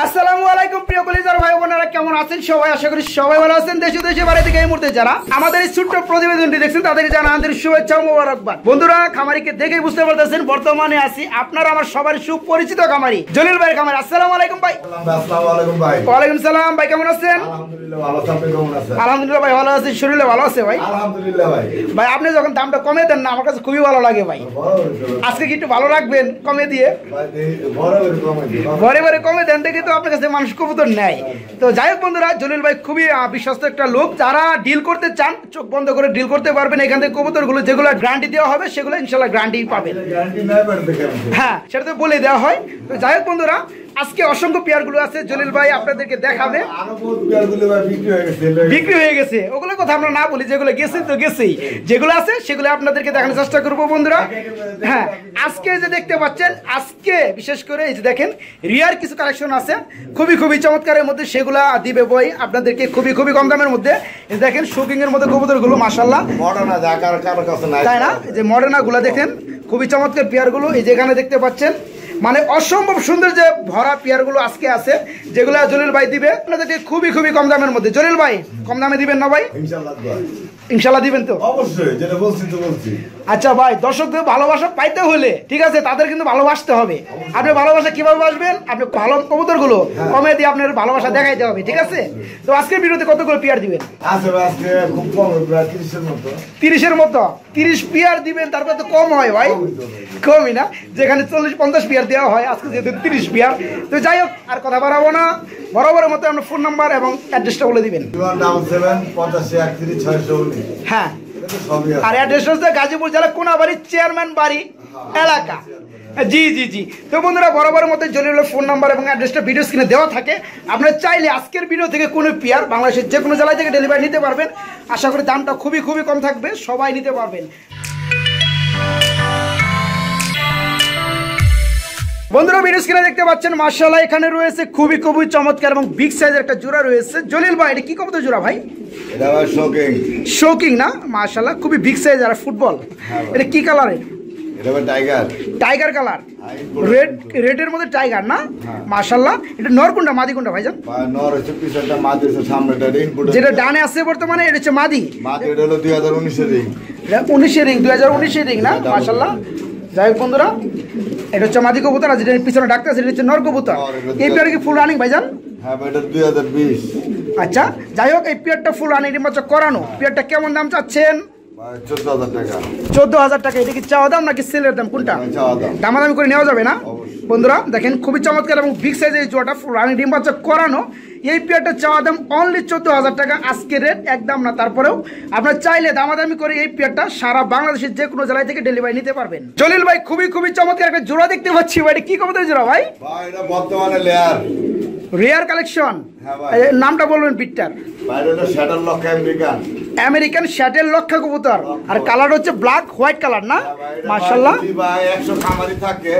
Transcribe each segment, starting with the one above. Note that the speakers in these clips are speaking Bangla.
আসসালামু আলাইকুম প্রিয় কলিজার ভাই বোনেরা, কেমন আছেন সবাই? আশা করি সবাই ভালো আছেন। দেশে দেশে বাইরে থেকে এই মুহূর্তে যারা আমাদের এই ছোট্ট প্রতিবেদনটি দেখছেন তাদেরকে জানা আন্তরিক শুভেচ্ছা ও মোবারকবাদ। বন্ধুরা, খামারিকে দেখেই বুঝতে পারতেছেন বর্তমানে আছি আপনারা আমার সবার সুপরিচিত খামারি জলিল ভাইয়ের খামারি। আসসালামু আলাইকুম ভাই। আসসালামু আলাইকুম ভাই। ওয়ালাইকুম সালাম ভাই, কেমন আছেন? আলহামদুলিল্লাহ ভালো আছি, আপনি কেমন আছেন? আলহামদুলিল্লাহ ভাই ভালো আছি, শরীরে ভালো আছে ভাই? আলহামদুলিল্লাহ ভাই। ভাই আপনি যখন দামটা কমে দেন না আমার কাছে খুবই ভালো লাগে ভাই। আজকে কি একটু ভালো রাখবেন কমে দিয়ে? ঘরে ঘরে কমে দেন দেখে তো আপনার কাছে মানুষ কবুতর নেয়। তো যাই হোক বন্ধুরা, জলিল ভাই খুবই বিশ্বস্ত একটা লোক। যারা ডিল করতে চান চোখ বন্ধ করে ডিল করতে পারবেন। এখান থেকে কবুতরগুলো যেগুলো গ্যারান্টি দেওয়া হবে সেগুলো ইনশাল্লাহ গ্যারান্টি পাবেন। হ্যাঁ, সেটা তো বলে দেওয়া হয়। তো যাই হোক বন্ধুরা, আজকে অসংখ্য পেয়ারগুলো আছে জলিল ভাই আপনাদেরকে দেখাবে। বিক্রি হয়ে গেছে ওগুলো কথা আমরা না বলি, যেগুলো গেছে তো গেছেই, যেগুলো আছে সেগুলো আপনাদেরকে দেখানোর চেষ্টা করবো বন্ধুরা। হ্যাঁ, আজকে যে দেখতে পাচ্ছেন, আজকে বিশেষ করে এই যে দেখেন রিয়ার কিছু কালেকশন আছে খুবই খুবই চমৎকারের মধ্যে, সেগুলা দিবে বই আপনাদেরকে খুবই খুবই কম দামের মধ্যে। দেখেন শুকিং এর মধ্যে কবুতরগুলো মাশাআল্লাহ তাই না, যে মডার্না গুলা দেখেন খুবই চমৎকার পেয়ারগুলো এই যেখানে দেখতে পাচ্ছেন, মানে অসম্ভব সুন্দর যে ভরা পেয়ারগুলো আজকে আছে যেগুলো জলিল ভাই দিবে আপনাদেরকে খুবই খুবই কম দামের মধ্যে। জলিল ভাই কম দামে দিবেন না ভাই? ইনশাল্লাহ দিবেন তো? অবশ্যই, যেটা বলছি তো বলছি। আচ্ছা ভাই, দর্শকদের ভালোবাসা পাইতে হলে ঠিক আছে তাদের কিন্তু ভালোবাসতে হবে। আপনি ভালোবাসা কিভাবে বাসবেন? আপনি ভালো কবুতরগুলো কমে দিয়ে আপনার ভালোবাসা দেখাইতে হবে, ঠিক আছে? তো আজকের ভিডিওতে কতগুলো পেয়ার দিবেন? আজকে খুব কম, প্রায় 30-এর মতো। 30-এর মতো? 30 পেয়ার দিবেন, তারপরে তো কম হয় ভাই, কমই না, যেখানে 40-50 পেয়ার দেওয়া হয় আজকে যেহেতু 30 পেয়ার। তো যাই হোক, আর কথা বাড়াবো না, বরাবরের মতো আপনার ফোন নাম্বার এবং অ্যাড্রেসটা বলে দিবেন। 77-85-31-619। হ্যাঁ, আর অ্যাড্রেস হচ্ছে গাজীপুর জেলা কোনাবাড়ি চেয়ারম্যান বাড়ি এলাকা। জি জি জি। তো বন্ধুরা, বরাবরের মতো জলিলের ফোন নাম্বার এবং অ্যাড্রেসটা ভিডিও স্ক্রিনে দেওয়া থাকে। আপনারা চাইলে আজকের ভিডিও থেকে কোনো পেয়ার বাংলাদেশের যে কোনো জেলায় থেকে ডেলিভারি নিতে পারবেন। আশা করি দামটা খুবই খুবই কম থাকবে, সবাই নিতে পারবেন। বন্ধুরা, ভিডিও স্ক্রিনে দেখতে পাচ্ছেন মাশাআল্লাহ এখানে রয়েছে খুবই খুবই চমৎকার এবং বিগ সাইজের একটা জোড়া রয়েছে। জলিল ভাই, এটা কি কবুতর জোড়া ভাই? এটা ভাই শোকিং। শোকিং না, মাশাআল্লাহ খুবই বিগ সাইজ আর ফুটবল। এটা কি কালারের? এটা ভাই টাইগার। টাইগার কালার, রেডের মধ্যে টাইগার না, মাশাআল্লাহ। এটা নর কোনটা মাদি কোনটা ভাইজান? নর হচ্ছে পিছনটা, মাদি হচ্ছে সামনেটা। যেটা ডানে আছে বর্তমানে এটা হচ্ছে মাদি। মাদি এটা হলো 2019 এর রিং। 19 এর রিং, 2019 এর রিং না, মাশাআল্লাহ। যাই হোক বন্ধুরা, এটা হচ্ছে মাদি কবুতর, আর যেটা পিছনে ডাক্তার সেটা হচ্ছে নর কবুতর। এই পেয়ার কি ফুল রানিং ভাইজান? হ্যাঁ ভাই, এটা 2020। আচ্ছা, যাই হোক এই পেয়ারটা ফুল রানিং ডিম্বাচক করানো। পেয়ারটা কেমন দাম চাচ্ছেন? 14,000 টাকা। 14,000 টাকা। এটা কি চাওয়া দাম নাকি সেলের দাম, কোনটা? দামাদামি করে নেওয়া যাবে না? বন্ধুরা দেখেন খুবই চমৎকার এবং বিগ সাইজের এই জোড়াটা ফুল রানিং ডিম্বাচক করানো। এই পেয়ারটা চাওয়া দাম অনলি 14,000 টাকা, আজকের রেট একদম না। তারপরেও আপনার চাইলে দামাদামি করে এই পেয়ারটা সারা বাংলাদেশের যে কোনো জেলায় থেকে ডেলিভারি নিতে পারবেন। জলিল ভাই, খুবই খুবই চমৎকার একটা জোড়া দেখতে পাচ্ছি ভাই, এটা কি কবুতর জোড়া ভাই? ভাই এটা বর্তমানে লেয়ার রেয়ার কালেকশন। নামটা বলবেন বিটটার? ভাই এটা শ্যাটেল লক্ষা আমেরিকান। আমেরিকান শ্যাটেল লক্ষা কবুতর, আর কালার হচ্ছে ব্ল্যাক হোয়াইট কালার না, মাশাআল্লাহ। ভাই 100 খামারি থাকে,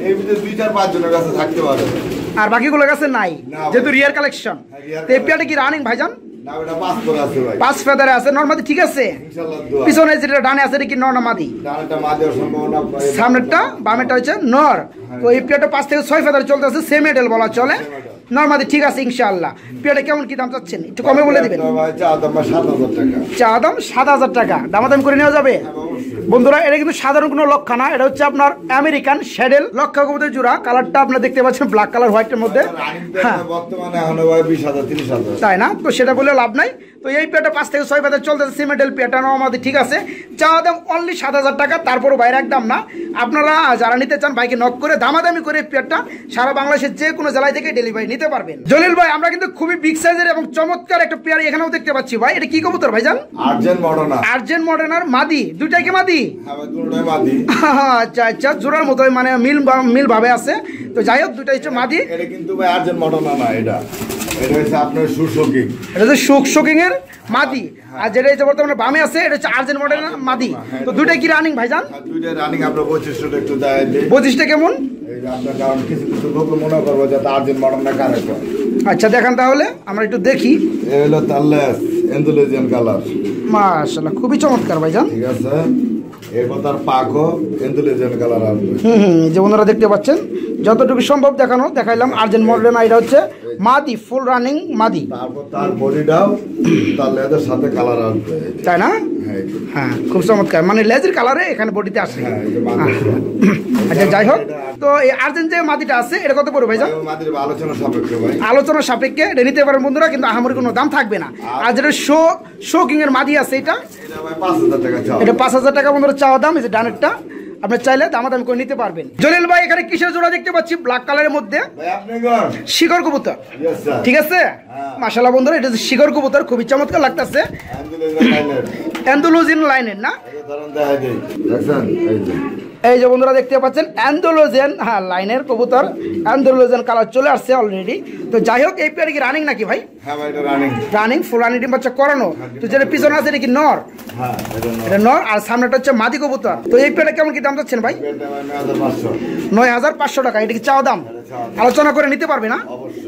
এই ভিতরে 2-4-5 জনের কাছে থাকতে পারে, আর বাকিগুলোর কাছে নাই, যেহেতু রিয়ার কালেকশন। তো এই পেয়ারটা কি রানিং ভাইজান? না, এটা 5 করে আছে ভাই। 5 ফেদারে আছে, নরমাদি ঠিক আছে? ইনশাআল্লাহ দোয়া। পিছনে যেটা ডানে আছে এটা কি নর না মাদি? ডানেরটা মাদি হওয়ার সম্ভাবনা, সামনেরটা বামেরটা হচ্ছে নর। তো এই পেয়ারটা 5 থেকে 6 ফেদারে চলতে আছে, সেম এডেল বলা চলে, নরমাদি ঠিক আছে ইনশাআল্লাহ। পেয়ারটা কেমন কি দাম চাচ্ছেন একটু কমে বলে দিবেন? ভাই চা দাম 7,000 টাকা। চা দাম 7,000 টাকা, দামাদাম করে নেওয়া যাবে? বন্ধুরা, এটা কিন্তু সাধারণ কোনো লক্ষা না, এটা হচ্ছে আপনার আমেরিকান শ্যাডেল লক্ষা কবুতর জোড়া। কালারটা আপনারা দেখতে পাচ্ছেন ব্ল্যাক কালার হোয়াইটের মধ্যে। হ্যাঁ, বর্তমানে এখন ভাই 20,000 30,000 তাই না? তো সেটা বলে লাভ নাই। তো এই পেয়ারটা 5 থেকে 6 ফেদার চলতেছে, সিমেডেল পেয়ারটা আমাদের ঠিক আছে। চাওয়া দাম অনলি 7,000 টাকা, তারপরও বাইরে একদম না। আপনারা যারা নিতে চান বাইকে নক করে দামাদামি করে পেয়ারটা সারা বাংলাদেশের যে কোনো জেলায় থেকে ডেলিভারি নিতে পারবেন। জলিল ভাই, আমরা কিন্তু খুবই বিগ সাইজের এবং চমৎকার একটা পেয়ার এখানেও দেখতে পাচ্ছি ভাই, এটা কি কবুতর ভাইজান? Urgent Moderna. আর্জেন্ট মডার্নার মাদি, দুইটাই কি মাদি? হ্যাঁ ভাই, দুটোই মাদি। আচ্ছা আচ্ছা, জোড়ার মতো মানে মিল ভাবে আছে। তো যাই হোক, দুইটাই হচ্ছে মাদি। এটা কিন্তু ভাই আর্জেন্ট মডার্না না, এটা হচ্ছে আপনার সুশোকিং। এটা হচ্ছে শোকিং এর মাদি, আর যেটা হচ্ছে বর্তমানে বামে আছে এটা হচ্ছে আর্জেন্ট মডার্নার মাদি। তো দুইটাই কি রানিং ভাইজান? দুইটাই রানিং। আপনার 25টা একটু দেয়, 25টা কেমন? আপনার কারণ কিছু কিছু লোক মনে করবো যাতে আর্জেন্ট মডার্না কারেক্ট হয়। আচ্ছা দেখান তাহলে আমরা একটু দেখি। এই হলো তারলেস এন্ডোলেজিয়ান কালার। মাশাআল্লাহ খুবই চমৎকার ভাইজান। ঠিক আছে, এরপর তার পাখো ইন্টেলিজেন্ট কালার আসবে। যে বন্ধুরা দেখতে পাচ্ছেন যতটুকু সম্ভব দেখাইলাম। আর্জেন্ট মডেল এটা হচ্ছে মাদি, ফুল রানিং মাদি। তারপর তার বডিটাও তার লেজের সাথে কালার আসবে, তাই না? হ্যাঁ হ্যাঁ, খুব চমৎকার, মানে লেজের কালারে এখানে বডিতে আসে। হ্যাঁ, এই যে মাদি। আচ্ছা, যাই হোক, তো এই আর্জেন্ট যে মাদিটা আছে এটা কত পড়বে ভাইজান? মাদির আলোচনা সাপেক্ষে ভাই, আলোচনা সাপেক্ষে এটা নিতে পারেন বন্ধুরা, কিন্তু আহামরি কোনো দাম থাকবে না। আর যেটা শো কিং এর মাদি আছে এটা ভাই 5000 টাকা চাও। এটা 5000 টাকা বন্ধুরা চাওয়া দাম। এই যে ডানেরটা আপনি চাইলে দামাদামি করে নিতে পারবেন। জলিল ভাই এখানে কিসের জোড়া দেখতে পাচ্ছি? ব্ল্যাক কালারের মধ্যে ভাই আপনি কোন? শিকর কবুতর। Yes sir. ঠিক আছে, মাশাআল্লাহ বন্ধুরা, এটা শিকর কবুতর, খুবই চমৎকার লাগতেছে। অ্যান্ডালুজিয়ান লাইনের না? এই যে বন্ধুরা দেখতে পাচ্ছেন অ্যান্ডালুজিয়ান লাইনের কবুতর, অ্যান্ডালুজিয়ান কালার চলে আসছে অলরেডি। তো যাই হোক, এই পেয়ার কি রানিং নাকি ভাই? হ্যাঁ ভাই, এটা রানিং। রানিং, ফুল রানিং ডিম বাচ্চা করানো। তো যেটা পিছনে আছে এটা কি নর? হ্যাঁ, এটা নর, আর সামনেটা হচ্ছে মাদি কবুতর। তো এই পেয়ারটা কেমন কি দাম যাচ্ছেন ভাই? 9500 টাকা। এটা কি চাওয়া দাম? আলোচনা করে নিতে পারবে না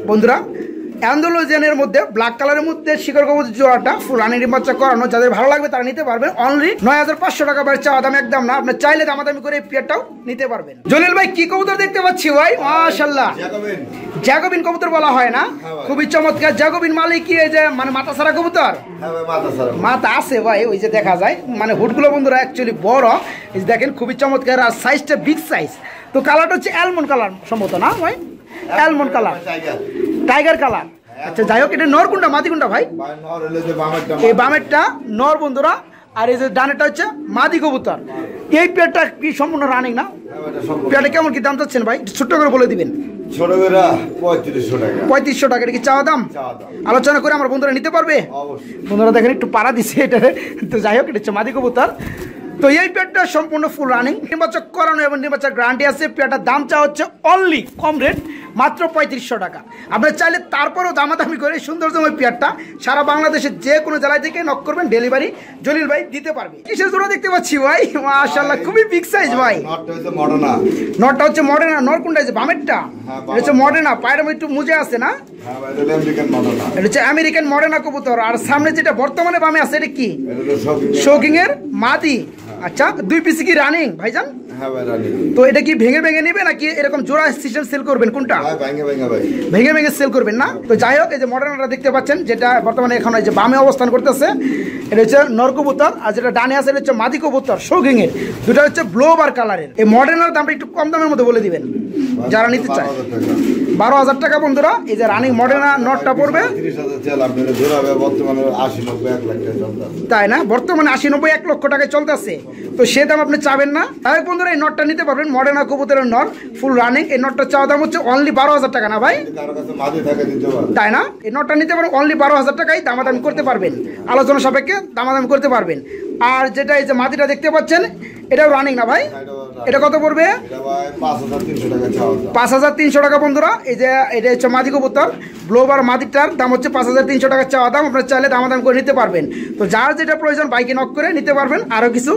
বন্ধুরা? অ্যান্ডালুজিয়ানের মধ্যে ব্ল্যাক কালারের মধ্যে শিকর কবুতর জোড়াটা ফুল রানিং ডিম বাচ্চা করানো, যাদের ভালো লাগবে তারা নিতে পারবেন। অনলি 9500 টাকা ভাই চাওয়া দাম, একদম না। আপনি চাইলে দামাদামি করে এই পেয়ারটাও নিতে পারবেন। জলিল ভাই কি কবুতর দেখতে পাচ্ছি ভাই? মাশাআল্লাহ, জ্যাকোবিন কবুতর বলা হয় না? খুবই চমৎকার। জ্যাকোবিন মালিক কি এই যে মানে মাথা সারা কবুতর? মাথা আছে ভাই, ওই যে দেখা যায়, মানে হুডগুলো বন্ধুরা অ্যাকচুয়ালি বড়। এই যে দেখেন খুবই চমৎকার, আর সাইজটা বিগ সাইজ। তো কালারটা হচ্ছে অ্যালমন্ড কালার সম্ভবত, না ভাই? Almond colour, tiger colour. আচ্ছা, যাই হোক, এটা নর কোনটা মাদি কোনটা ভাই? এই বামেরটা নর বন্ধুরা, আর এই যে ডানেরটা হচ্ছে মাদি কবুতর। এই পেয়ারটা কি সম্পূর্ণ রানিং না? পেয়ারটা কেমন কি দাম চাচ্ছেন ভাই? ছোট্ট করে বলে দিবেন। ছোট করে 3500 টাকা। 3500 টাকা। এটা কি চাওয়া দাম? আলোচনা করে আমার বন্ধুরা নিতে পারবে? বন্ধুরা দেখেন একটু পাড়া দিছে এটা। তো যাই হোক, এটা হচ্ছে মাদি কবুতর। তো এই পেয়ারটা সম্পূর্ণ ফুল রানিং, নির্বাচক করানো এবং নির্বাচক গ্যারান্টি আছে। পেয়ারটার দাম চা হচ্ছে অনলি কম রেট, মাত্র 3500 টাকা। আপনারা চাইলে তারপরেও দামাদামি করে সৌন্দর্যময় পেয়ারটা সারা বাংলাদেশের যে কোনো জেলায় থেকে নক করবেন, ডেলিভারি জলিল ভাই দিতে পারবে। কিসের জোড়া দেখতে পাচ্ছি ভাই? মাশাআল্লাহ, খুবই বিগ সাইজ ভাই। নটটা হচ্ছে মডার্না। নর কোনটা? যে বামেরটা এটা হচ্ছে মডার্না, পায়ের মধ্যে একটু মুজে আছে না? এটা হচ্ছে আমেরিকান মডার্না কবুতর। আর সামনে যেটা বর্তমানে বামে আছে এটা কি? শৌকিং এর মাদি। আচ্ছা, 2 পিস কি রানিং ভাইজান? তো এটা কি ভেঙে ভেঙে নিবে নাকি এরকম জোড়া সিস্টেম সেল করবেন? কোনটা ভেঙে ভেঙে সেল করবেন না? তো যাই হোক, এই যে মডার্নটা দেখতে পাচ্ছেন, যেটা বর্তমানে এখন এই যে বামে অবস্থান করতেছে, এটা হচ্ছে নর কবুতর। আর যেটা ডানে আছে এটা হচ্ছে মাদি কবুতর শৌকিং এর। দুটো হচ্ছে ব্লোবার কালারের। এই মডার্নের দামটা একটু কম দামের মধ্যে বলে দিবেন যারা নিতে চায়। 12000 টাকা বন্ধুরা। এই যে রানিং মডার্না নটটা পড়বে, তাই না? বর্তমানে 80-90 1 লক্ষ টাকায় চলতেছে। তো সে দাম আপনি চাবেন না। তাই বন্ধুরা এই নটটা নিতে পারবেন, মডার্না কবুতরের নট, ফুল রানিং। এই নটটা চাওয়া দাম হচ্ছে অনলি 12000 টাকা, না ভাই? তাই না? এই নটটা নিতে পারেন অনলি 12000 টাকায়, দামাদামি করতে পারবেন, আলোচনা সাপেক্ষে দামাদামি করতে পারবেন। আর যেটা এই যে মাদিটা দেখতে পাচ্ছেন, এটাও রানিং না ভাই? এটা কত পড়বে? 5300 টাকা বন্ধুরা। এই যে এটা হচ্ছে মাদি কবুতর, ব্লোবার মাদিটার দাম হচ্ছে 5300 টাকা চাওয়া দাম। আপনারা চাইলে দামাদাম করে নিতে পারবেন। তো যার যেটা প্রয়োজন বাইকে নক করে নিতে পারবেন, আরো কিছু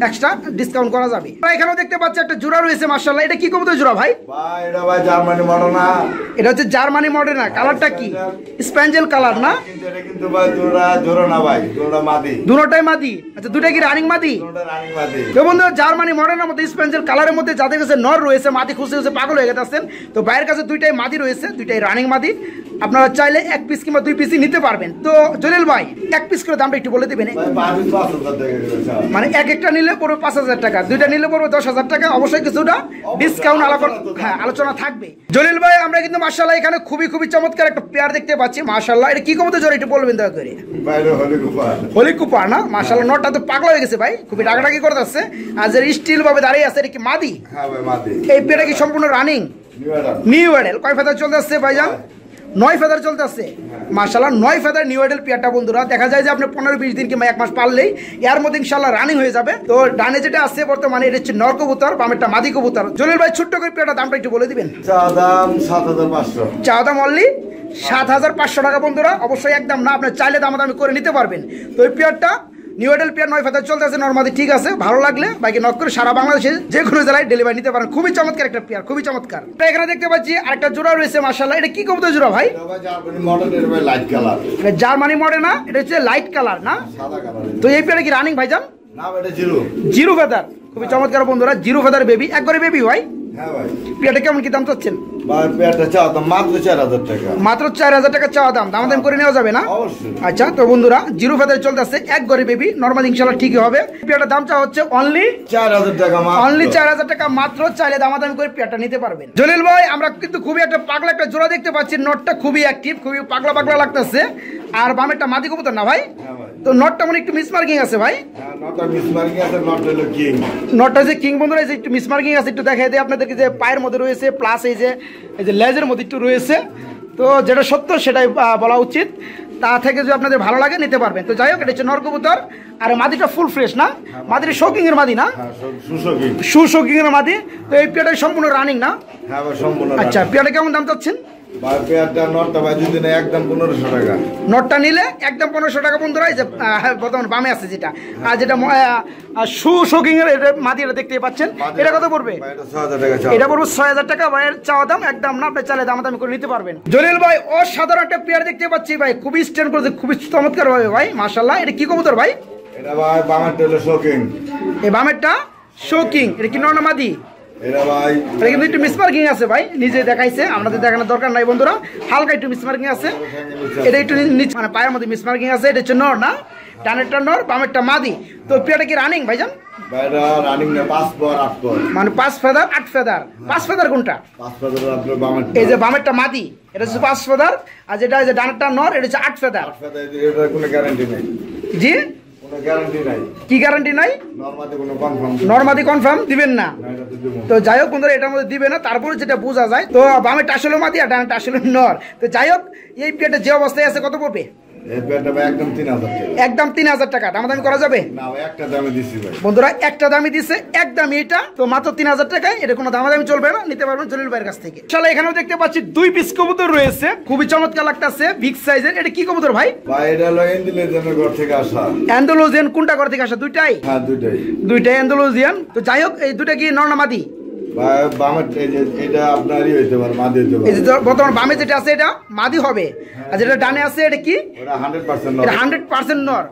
এক্সট্রা ডিসকাউন্ট করা যাবে। এখানেও দেখতে পাচ্ছি একটা জোড়া রয়েছে, মাশাআল্লাহ। এটা কি কবুতর জোড়া ভাই? Germany Moderna. এটা হচ্ছে জার্মানি মডার্না। কালারটা কি? স্প্যাঞ্জেল কালার না? দুটোটাই মাদি। আচ্ছা, দুটো কি রানিং মাদি? তো বন্ধুরা, জার্মানি মডার্নের মধ্যে স্প্যাঞ্জেল কালারের মধ্যে যাদের কাছে নর রয়েছে, মাদি খুঁজতে খুঁজতে পাগল হয়ে গেছেন, তো বাইরের কাছে দুইটাই মাদি রয়েছে, দুইটাই রানিং মাদি। আপনারা চাইলে 1 পিস কিংবা 2 পিসই নিতে পারবেন। তো জলিল ভাই 1 পিস করে দামটা একটু বলে দিবেন। মানে একটা নিলে পড়বে 5000 টাকা, দুইটা নিলে পড়বে 10000 টাকা। অবশ্যই কিছুটা ডিসকাউন্ট আলোচনা থাকবে। জলিল ভাই, আমরা কিন্তু মাশাআল্লাহ এখানে খুবই চমৎকার একটা পেয়ার দেখতে পাচ্ছি, মাশাআল্লাহ। এটা কি কবুতর জোড়া একটু বলবেন দয়া করে? হলি কুপার না? মাশাআল্লাহ, নটটা তো পাগল হয়ে গেছে ভাই, খুবই ডাকাডাকি করে যাচ্ছে। আর যে স্টিল ভাবে দাঁড়িয়ে আছে, এটা কি মাদি? এই পেয়ারটা কি সম্পূর্ণ রানিং? New Adele. কয় ফেদার চলতে আসছে ভাইজান? 9 ফেদার চলতে আসছে মাশাআল্লাহ। 9 ফেদার নিউ অ্যাডেল পেয়ারটা বন্ধুরা। দেখা যায় যে আপনি 15-20 দিন কিংবা 1 মাস পারলেই এর মধ্যে ইনশাআল্লাহ রানিং হয়ে যাবে। তো ডানে যেটা আছে বর্তমানে, এটা হচ্ছে নর কবুতর, বামেরটা মাদি কবুতর। জলিল ভাই, ছোট্ট করে পেয়ারটা দামটা একটু বলে দিবেন। চা দাম অনলি 7500 টাকা বন্ধুরা। অবশ্যই একদম না, আপনি চাইলে দামাদামি করে নিতে পারবেন। তো এই পেয়ারটা নিউ অ্যাডেল পেয়ার 9 ফেদার চলতে আছে নরমাদি। ঠিক আছে, ভালো লাগলে বাইকে নক করে সারা বাংলাদেশে যে কোনো জেলায় ডেলিভারি নিতে পারেন। খুবই চমৎকার একটা পেয়ার, খুবই চমৎকার। এখানে দেখতে পাচ্ছি আরেকটা জোড়া রয়েছে, মাশাআল্লাহ। এটা কি কবুতর জোড়া ভাই? জার্মানি মডেল না? এটা হচ্ছে লাইট কালার না? তো এই পেয়ারে কি রানিং ভাইজান? না এটা জিরো। জিরো ফেদার, খুবই চমৎকার বন্ধুরা, জিরো ফেদার বেবি, একবারে বেবি ভাই। হ্যাঁ ভাই। পেয়ারটা কেমন কি দাম চাচ্ছেন? ভাই পেয়ারটা চাওয়া দাম মাত্র 4000 টাকা। মাত্র 4000 টাকা চাওয়া দাম, দাম করে নেওয়া যাবে না? অবশ্যই। আচ্ছা তো বন্ধুরা, জিরো ফেদার চলতেছে, এক ঘরে বেবি, নরমাল ইনশাআল্লাহ ঠিকই হবে। পেয়ারটার দাম চাওয়া হচ্ছে অনলি 4000 টাকা মাত্র। অনলি 4000 টাকা মাত্র, চাইলে দামাদামি করে পেয়ারটা নিতে পারবেন। জলিল ভাই, আমরা কিন্তু খুবই একটা পাগলা একটা জোড়া দেখতে পাচ্ছি, নটটা খুবই অ্যাক্টিভ, খুবই পাগলা পাগলা লাগতেছে। আর বামেরটা মাদি কবুতর না ভাই? হ্যাঁ ভাই। তো নটটা মানে একটু মিসমার্কিং আছে ভাই। হ্যাঁ নটটা মিসমার্কিং আছে, নটটা হলো কিং। নটটা যে কিং বন্ধুরা, এই যে একটু মিসমার্কিং আছে, একটু দেখাই দেয় আপনাদেরকে, যে পায়ের মধ্যে রয়েছে, প্লাস এই যে লেজের মধ্যে একটু রয়েছে। তো যেটা সত্য সেটাই বলা উচিত, তা থেকে যদি আপনাদের ভালো লাগে নিতে পারবেন। তো যাই হোক, এটা হচ্ছে নর কবুতর, আর মাদিটা ফুল ফ্রেশ না? মাদিটা শোকিং এর মাদি না? হ্যাঁ সুশোকিং। সুশোকিং এর মাদি। তো এই পেয়ারটা সম্পূর্ণ রানিং না? হ্যাঁ ভাই সম্পূর্ণ। আচ্ছা, পেয়ারটা কেমন দাম চাচ্ছেন? ভাই পেয়ারটা নটটা ভাই যদি না একদম 1500 টাকা। নটটা নিলে একদম 1500 টাকা বন্ধুরা। এই যে বর্তমান বামে আছে যেটা, আর যেটা সুশোকিং এর এটা মাদি, এটা দেখতেই পাচ্ছেন। এটা কত পড়বে? ভাই এটা 6000 টাকা চাওয়া। এটা পড়বে 6000 টাকা ভাইয়ের চাওয়া দাম, একদম না, আপনি চাইলে দামাদামি করে নিতে পারবেন। জলিল ভাই, অসাধারণ একটা পেয়ার দেখতে পাচ্ছি ভাই, খুবই স্ট্যান্ড করেছে, খুবই চমৎকার ভাবে ভাই, মাশাআল্লাহ। এটা কি কবুতর ভাই? এটা ভাই বামেরটা হলো শোকিং। এই বামেরটা শোকিং, এটা কি নর না মাদি? এটা ভাই এটা কিন্তু একটু মিসমার্কিং আছে ভাই, নিজে দেখাইছে, আমাদের দেখানোর দরকার নাই বন্ধুরা, হালকা একটু মিসমার্কিং আছে। এটা একটু নিচে মানে পায়ের মধ্যে মিসমার্কিং আছে। এটা হচ্ছে নর না? ডানেরটা নর, বামেরটা মাদি। তো পেয়ারটা কি রানিং ভাইজান? ভাই এটা রানিং না 5 পর 8 পর। মানে 5 ফেদার 8 ফেদার। 5 ফেদার কোনটা? 5 ফেদার আপনার বামেরটা। এই যে বামেরটা মাদি, এটা হচ্ছে 5 ফেদার, আর যেটা এই যে ডানেরটা নর, এটা হচ্ছে 8 ফেদার। 8 ফেদার, এটা কোনো গ্যারান্টি নাই। জি, কোনো গ্যারান্টি নাই। কি গ্যারান্টি নাই? নরমালি কোনো কনফার্ম। নরমাদি কনফার্ম দিবেন না? না এটা তো দেব। তো যাই হোক বন্ধুরা, এটার মধ্যে দিবে না, তারপরে যেটা বোঝা যায়। তো বামেরটা আসলে মাদি, আর ডানেরটা আসলে নর। তো যাই হোক, এই পেয়ারটা যে অবস্থায় আছে কত পড়বে? এই পেয়ারটা ভাই একদম 3000 টাকা। একদম 3000 টাকা, দামাদামি করা যাবে? না ভাই একটা দামে দিছি ভাই। বন্ধুরা একটা দামি দিছে, একদম এটা তো মাত্র 3000 টাকায়, এটা কোনো দামাদামি চলবে না, নিতে পারবেন জলিল ভাইয়ের কাছ থেকে। ইনশাআল্লাহ এখানেও দেখতে পাচ্ছি 2 পিস কবুতর রয়েছে, খুবই চমৎকার লাগতেছে, বিগ সাইজের। এটা কি কবুতর ভাই? ভাই এটা হলো এন্ডিলেজের ঘর থেকে আসা। অ্যান্ডালুজিয়ান। কোনটা ঘর থেকে আসা? দুইটাই? হ্যাঁ দুইটাই। দুইটাই অ্যান্ডালুজিয়ান। তো যাই হোক, এই দুইটা কি নর না মাদি? ভাই বামের এই যে এটা আপনারই হইতে পারে, মাদি হইতে এই যে পারে। বর্তমান বামে যেটা আছে এটা মাদি হবে, আর যেটা ডানে আছে এটা কি? ওটা 100% নর। এটা 100% নর।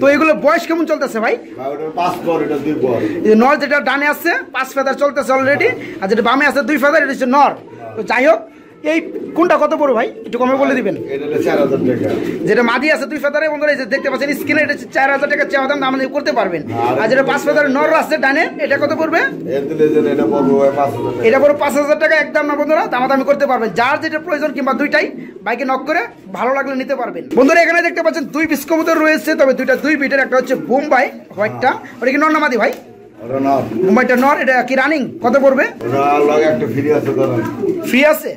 তো এগুলো বয়স কেমন চলতেছে ভাই? ভাই ওটা 5 পর, এটা 2 পর। এই যে নর যেটা ডানে আছে 5 ফেদার চলতেছে অলরেডি, আর যেটা বামে আছে 2 ফেদার, এটা হচ্ছে নর। তো যাই হোক, এই কোনটা কত পড়বে ভাই, একটু কমে বলে দিবেন? এটা হলো 4000 টাকা। যেটা মাদি আছে 2 ফেদারে বন্ধুরা, এই যে দেখতে পাচ্ছেন স্ক্রিনে, এটা হচ্ছে 4000 টাকা চাওয়া দাম, দামাদামি করতে পারবেন। আর যেটা 5 ফেদার নর আছে ডানে, এটা কত পড়বে? এন্ডিলেজের এটা পড়বে ভাই 5000 টাকা। এটা পড়বে 5000 টাকা, একদম না বন্ধুরা, দামাদামি করতে পারবেন। যার যেটা প্রয়োজন কিংবা দুইটাই বাইকে নক করে ভালো লাগলে নিতে পারবেন। বন্ধুরা এখানে দেখতে পাচ্ছেন 2 পিস কবুতর রয়েছে, তবে দুইটা 2 বিটের, একটা হচ্ছে বোম্বাই হোয়াইটটা। ওটা কি নর না মাদি ভাই? ওটা নর। বোম্বাইটা নর। এটা কি রানিং? কত পড়বে? ওটা লগে একটা ফ্রি আছে ধরেন। ফ্রি আছে?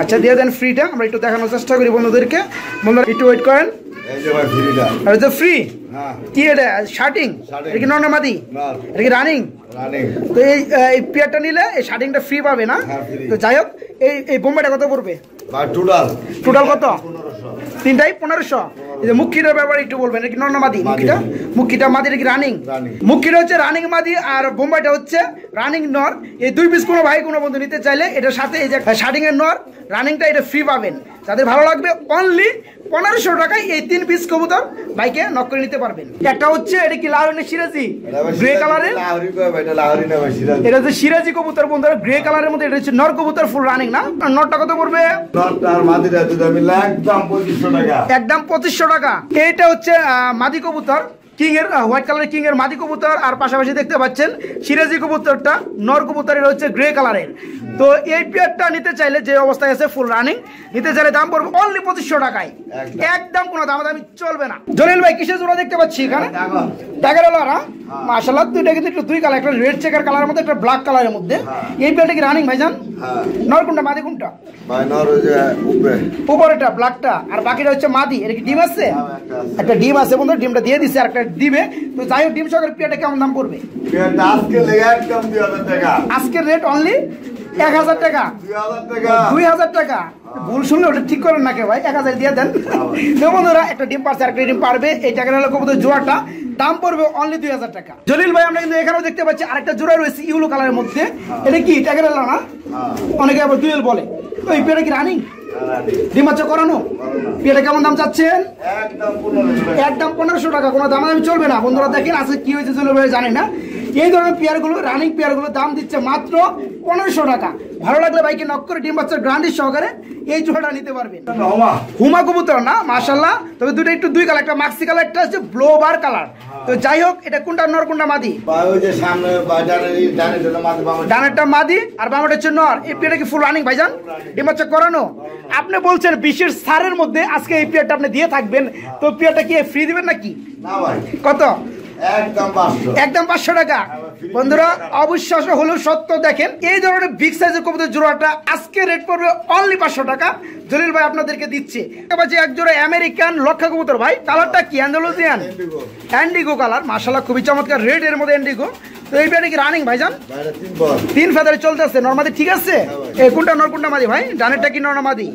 আচ্ছা দিয়ে দেন ফ্রিটা, আমরা একটু দেখানোর চেষ্টা করি বন্ধুদেরকে। বন্ধুরা একটু ওয়েট করেন। এই যে ভাই ফ্রিটা। আর এটা ফ্রি? হ্যাঁ কি এটা শার্টিং? এটা কি নর না মাদি? নর। এটা কি রানিং? রানিং। তো এই পেয়ারটা নিলে এই শার্টিংটা ফ্রি পাবে না? হ্যাঁ, free। তো যাই হোক, এই বোম্বাইটা কত পড়বে? ভাই টোটাল কত? 1500। তিনটাই 1500। এই যে মুখিটার ব্যাপারে একটু বলবেন, এটা কি নর না মাদি? মুখিটা মাদি, এটা কি রানিং? রানিং। মুখিটা হচ্ছে রানিং মাদি, আর বোম্বাইটা হচ্ছে রানিং নর। এই 2 পিস কোনো ভাই কোনো বন্ধু নিতে চাইলে এটার সাথে এই যে শার্টিং এর নর, রানিংটা এটা ফ্রি পাবেন। যাদের ভালো লাগবে অনলি 1500 টাকায় এই 3 পিস কবুতর বাইকে নক করে নিতে পারবেন। একটা হচ্ছে এটা কি লাহোরি সিরাজি গ্রে কালারের? লাহোরি কয় ভাই, এটা লাহোরি না ভাই, সিরাজ। এটা হচ্ছে সিরাজি কবুতর বন্ধুরা, গ্রে কালারের মধ্যে। এটা হচ্ছে নর কবুতর, ফুল রানিং না? আর নরটা কত পড়বে? নরটা আর মাদিটা যদি আমি একদম 2500 টাকা। একদম 2500 টাকা। এইটা হচ্ছে মাদি কবুতর, কিং এর হোয়াইট কালারের কিং এর মাদি কবুতর, আর পাশাপাশি দেখতে পাচ্ছেন সিরাজি কবুতরটা নর কবুতর, এটা হচ্ছে গ্রে কালারের। তো এই পেয়ারটা নিতে চাইলে যে অবস্থায় আছে ফুল রানিং, নিতে চাইলে দাম পড়বে অনলি 2500 টাকায়, একদম কোনো দামাদামি চলবে না। জলিল ভাই কিসের জোড়া দেখতে পাচ্ছি এখানে? টাকার হলো মাশাআল্লাহ, দুইটা কিন্তু একটু 2 কালার, একটা রেড চেকার কালারের মধ্যে, একটা ব্ল্যাক কালারের মধ্যে। এই পেয়ারটা কি রানিং ভাইজান? হ্যাঁ। নর কোনটা মাদি কোনটা? ভাই নর ওই যে উপরে। উপরেটা ব্ল্যাকটা, আর বাকিটা হচ্ছে মাদি। এটা কি ডিম আছে? একটা ডিম আছে বন্ধু, ডিমটা দিয়ে দিছে, আর একটা দিবে। তো যাই হোক, ডিম সহকারে পেয়ারটা কেমন দাম পড়বে? পেয়ারটা আজকে লেগে একদম 2000 টাকা। আজকের রেট অনলি 1000 টাকা। 2000 টাকা। 2000 টাকা ভুল শুনলে ওটা ঠিক করেন নাকি ভাই, 1000 দিয়ে দেন। তো বন্ধুরা একটা ডিম পারছে, একটা ডিম পারবে, এই টাকার হলো কবুতর জোড়াটা, দাম পড়বে অনলি 2000 টাকা। জলিল ভাই আমরা কিন্তু এখানেও দেখতে পাচ্ছি আরেকটা জোড়া রয়েছে ইউলো কালারের মধ্যে। এটা কি টাকার হলো না? অনেকে আবার দুয়েল বলে। তো এই পেয়ারটা কি রানিং? ডিম বাচ্চা করানো পেয়ারটা কেমন দাম চাচ্ছেন? একদম 1500 টাকা। একদম 1500 টাকা। কোনো দাম চলবে না বন্ধুরা। দেখেন আজকে কি হয়েছে চলে জানি না। এই ধরনের পেয়ারগুলো রানিং পেয়ারগুলো দাম দিচ্ছে মাত্র 1500 টাকা। ভালো লাগলে ভাইকে নক করে ডিম বাচ্চার গ্রান্ডি সহকারে এই জোড়াটা নিতে পারবেন। হুমা কবুতর না মাশাআল্লাহ, তবে দুটো একটু দুই কালার, একটা মাক্সি কালার, একটা হচ্ছে ব্লোবার কালার। তো যাই হোক, এটা কোনটা নর কোনটা মাদি? ওই যে সামনে ডানেরটা মাদি, ডানেরটা মাদি আর বামটা হচ্ছে নর। এই পেয়ারটা কি ফুল রানিং ভাইজান? ডিম বাচ্চা করানো? আপনি বলছেন 20-এর ছাড়ের মধ্যে আজকে এই পেয়ারটা আপনি দিয়ে থাকবেন, তো পেয়ারটা কি ফ্রি দিবেন নাকি? না ভাই, কত? একদম 500। একদম 500 টাকা। বন্ধুরা অবিশ্বাস্য হলেও সত্য, দেখেন এই ধরনের বিগ সাইজের কবুতর জোড়াটা আজকে রেট পড়বে অনলি 500 টাকা। জলিল ভাই আপনাদেরকে দিচ্ছে। এক জোড়া আমেরিকান লক্ষা কবুতর ভাই, কালারটা কি? অ্যান্ডালুজিয়ান অ্যান্ডিগো কালার, মাশাআল্লাহ খুবই চমৎকার। রেড এর মধ্যে অ্যান্ডিগো। তো এই পেয়ারটা কি রানিং ভাইজান? 3 ফেদারে চলতেছে। নরমাদি ঠিক আছে? এই কোনটা নর কোনটা মাদি ভাই? ডানেরটা কি নর না মাদি?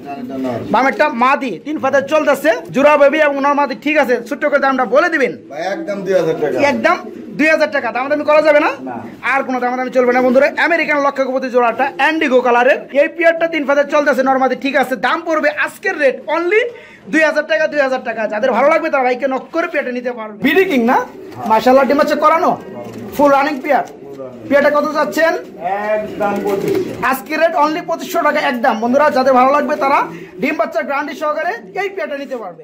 বামেরটা মাদি, 3 ফেদার চলতেছে। জোড়া বেবি এবং নরমাদি ঠিক আছে। ছোট্ট করে দামটা বলে দিবেন। ভাই একদম 2000 টাকা। একদম 2000 টাকা। দামাদামি করা যাবে না? আর কোনো দামাদামি চলবে না বন্ধুরা। আমেরিকান লক্ষা কবুতর জোড়াটা অ্যান্ডিগো কালারের, এই পেয়ারটা 3 ফেদার চলতেছে। নরমাদি ঠিক আছে। দাম পড়বে আজকের রেট অনলি 2000 টাকা। 2000 টাকা। যাদের ভালো লাগবে তারা ভাইকে নক করে পেয়ারটা নিতে পারবে। বিডি কিং না মাশাআল্লাহ, ডিম বাচ্চা করানো ফুল রানিং পেয়ার। পেয়ারটা কত যাচ্ছেন? একদম 2500। আজকের রেট অনলি 2500 টাকা একদম। বন্ধুরা যাদের ভালো লাগবে তারা ডিম বাচ্চা গ্রান্ডি সহকারে এই পেয়ারটা নিতে পারবে।